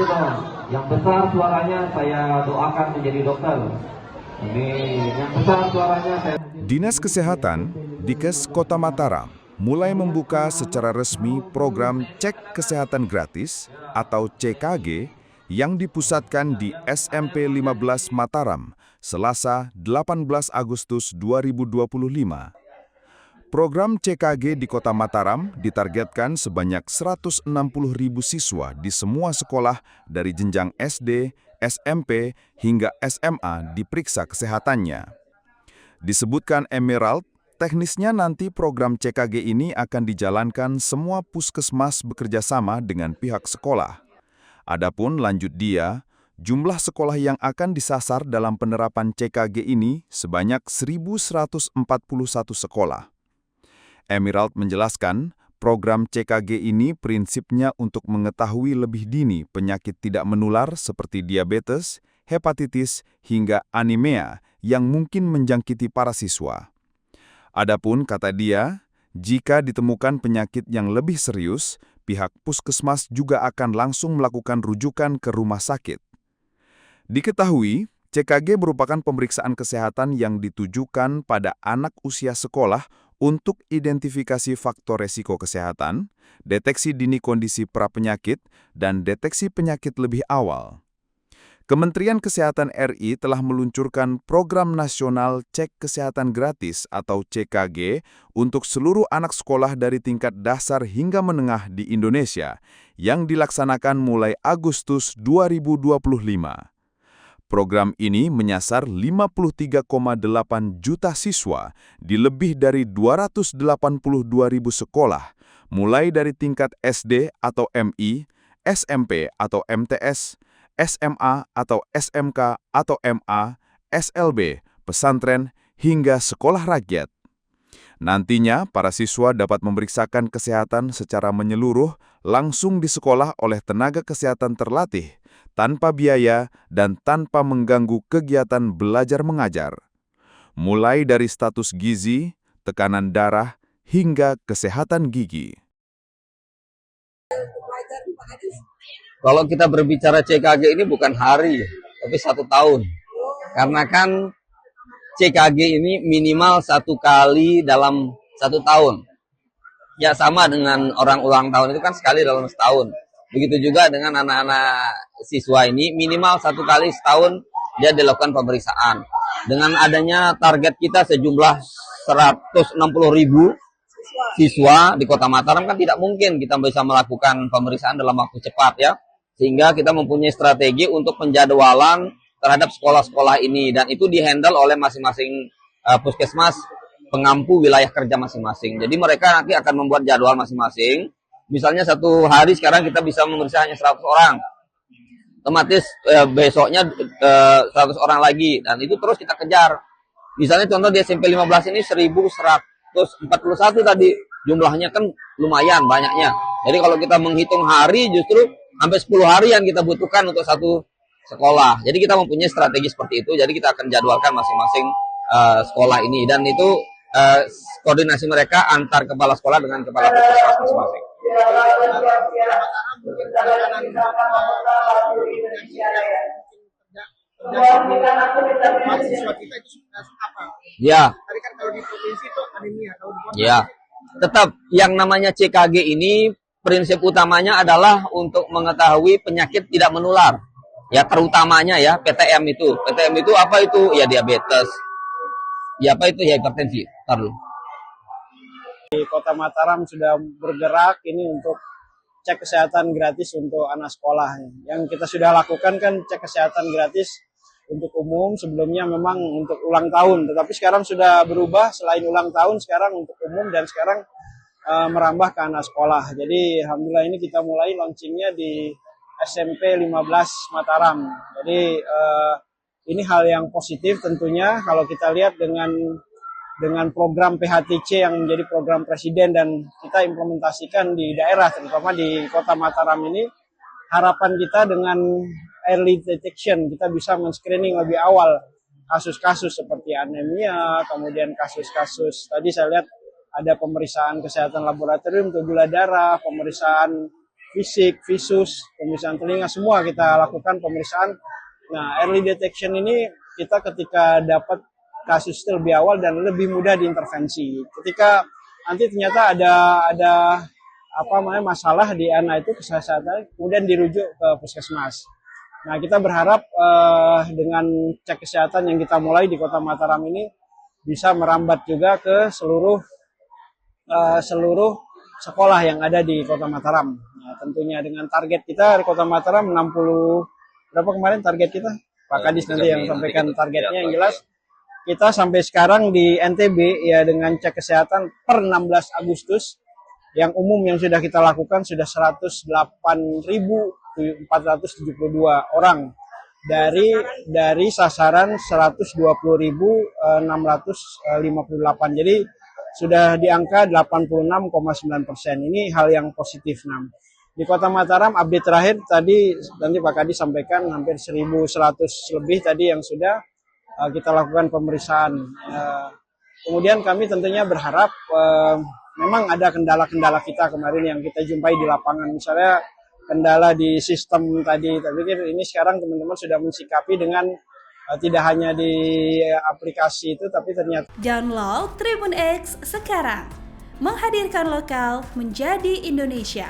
dong. Yang besar suaranya saya doakan menjadi dokter. Ini yang besar suaranya saya. Dinas Kesehatan, Dikes Kota Mataram, mulai membuka secara resmi program Cek Kesehatan Gratis atau CKG yang dipusatkan di SMP 15 Mataram, Selasa 18 Agustus 2025. Program CKG di Kota Mataram ditargetkan sebanyak 160.000 siswa di semua sekolah dari jenjang SD, SMP, hingga SMA diperiksa kesehatannya. Disebutkan Emerald, teknisnya nanti program CKG ini akan dijalankan semua puskesmas bekerja sama dengan pihak sekolah. Adapun lanjut dia, jumlah sekolah yang akan disasar dalam penerapan CKG ini sebanyak 1.141 sekolah. Emerald menjelaskan, program CKG ini prinsipnya untuk mengetahui lebih dini penyakit tidak menular seperti diabetes, hepatitis, hingga anemia yang mungkin menjangkiti para siswa. Adapun, kata dia, jika ditemukan penyakit yang lebih serius, pihak puskesmas juga akan langsung melakukan rujukan ke rumah sakit. Diketahui, CKG merupakan pemeriksaan kesehatan yang ditujukan pada anak usia sekolah untuk identifikasi faktor resiko kesehatan, deteksi dini kondisi prapenyakit, dan deteksi penyakit lebih awal. Kementerian Kesehatan RI telah meluncurkan Program Nasional Cek Kesehatan Gratis atau CKG untuk seluruh anak sekolah dari tingkat dasar hingga menengah di Indonesia yang dilaksanakan mulai Agustus 2025. Program ini menyasar 53,8 juta siswa di lebih dari 282.000 sekolah, mulai dari tingkat SD atau MI, SMP atau MTS, SMA atau SMK atau MA, SLB, pesantren, hingga sekolah rakyat. Nantinya, para siswa dapat memeriksakan kesehatan secara menyeluruh langsung di sekolah oleh tenaga kesehatan terlatih, tanpa biaya dan tanpa mengganggu kegiatan belajar mengajar. Mulai dari status gizi, tekanan darah, hingga kesehatan gigi. Kalau kita berbicara CKG ini bukan hari, tapi 1 tahun. Karena kan CKG ini minimal 1 kali dalam 1 tahun. Ya sama dengan orang ulang tahun itu kan sekali dalam setahun. Begitu juga dengan anak-anak siswa ini minimal 1 kali setahun dia dilakukan pemeriksaan. Dengan adanya target kita sejumlah 160.000 siswa di Kota Mataram kan tidak mungkin kita bisa melakukan pemeriksaan dalam waktu cepat ya. Sehingga kita mempunyai strategi untuk penjadwalan terhadap sekolah-sekolah ini dan itu dihandle oleh masing-masing puskesmas pengampu wilayah kerja masing-masing. Jadi mereka nanti akan membuat jadwal masing-masing. Misalnya 1 hari sekarang kita bisa memeriksa hanya 100 orang. Otomatis besoknya 100 orang lagi. Dan itu terus kita kejar. Misalnya contoh di SMP 15 ini 1.141 tadi. Jumlahnya kan lumayan banyaknya. Jadi kalau kita menghitung hari justru sampai 10 harian kita butuhkan untuk 1 sekolah. Jadi kita mempunyai strategi seperti itu. Jadi kita akan jadwalkan masing-masing sekolah ini. Dan itu koordinasi mereka antar kepala sekolah dengan kepala puskesmas masing-masing. Ya. Ya. Tetap yang namanya CKG ini prinsip utamanya adalah untuk mengetahui penyakit tidak menular. Ya terutamanya ya PTM itu. PTM itu apa itu? Ya diabetes. Ya apa itu? Ya hipertensi. Di Kota Mataram sudah bergerak ini untuk cek kesehatan gratis untuk anak sekolah. Yang kita sudah lakukan kan cek kesehatan gratis untuk umum, sebelumnya memang untuk ulang tahun. Tetapi sekarang sudah berubah, selain ulang tahun sekarang untuk umum dan sekarang merambah ke anak sekolah. Jadi alhamdulillah ini kita mulai launchingnya di SMP 15 Mataram. Jadi ini hal yang positif tentunya kalau kita lihat dengan program PHTC yang menjadi program presiden dan kita implementasikan di daerah, terutama di Kota Mataram ini, harapan kita dengan early detection, kita bisa men-screening lebih awal kasus-kasus seperti anemia, kemudian kasus-kasus, tadi saya lihat ada pemeriksaan kesehatan laboratorium untuk gula darah, pemeriksaan fisik, visus, pemeriksaan telinga, semua kita lakukan pemeriksaan. Nah, early detection ini kita ketika dapat kasus lebih awal dan lebih mudah diintervensi. Ketika nanti ternyata ada masalah di anak itu kesehatan, kemudian dirujuk ke puskesmas. Nah, kita berharap dengan cek kesehatan yang kita mulai di Kota Mataram ini bisa merambat juga ke seluruh sekolah yang ada di Kota Mataram. Nah, tentunya dengan target kita di Kota Mataram 60, berapa kemarin target kita? Pak Kadis nanti yang sampaikan targetnya. Yang jelas kita sampai sekarang di NTB ya dengan cek kesehatan per 16 Agustus yang umum yang sudah kita lakukan sudah 108.472 orang dari sasaran 120.658. Jadi sudah di angka 86,9%. Ini hal yang positif. Di Kota Mataram update terakhir tadi nanti Pak Kadis sampaikan hampir 1.100 lebih tadi yang sudah kita lakukan pemeriksaan. Kemudian kami tentunya berharap memang ada kendala-kendala kita kemarin yang kita jumpai di lapangan. Misalnya kendala di sistem tadi. Tapi ini sekarang teman-teman sudah mensikapi dengan tidak hanya di aplikasi itu, tapi ternyata Download Tribun X sekarang, menghadirkan lokal menjadi Indonesia.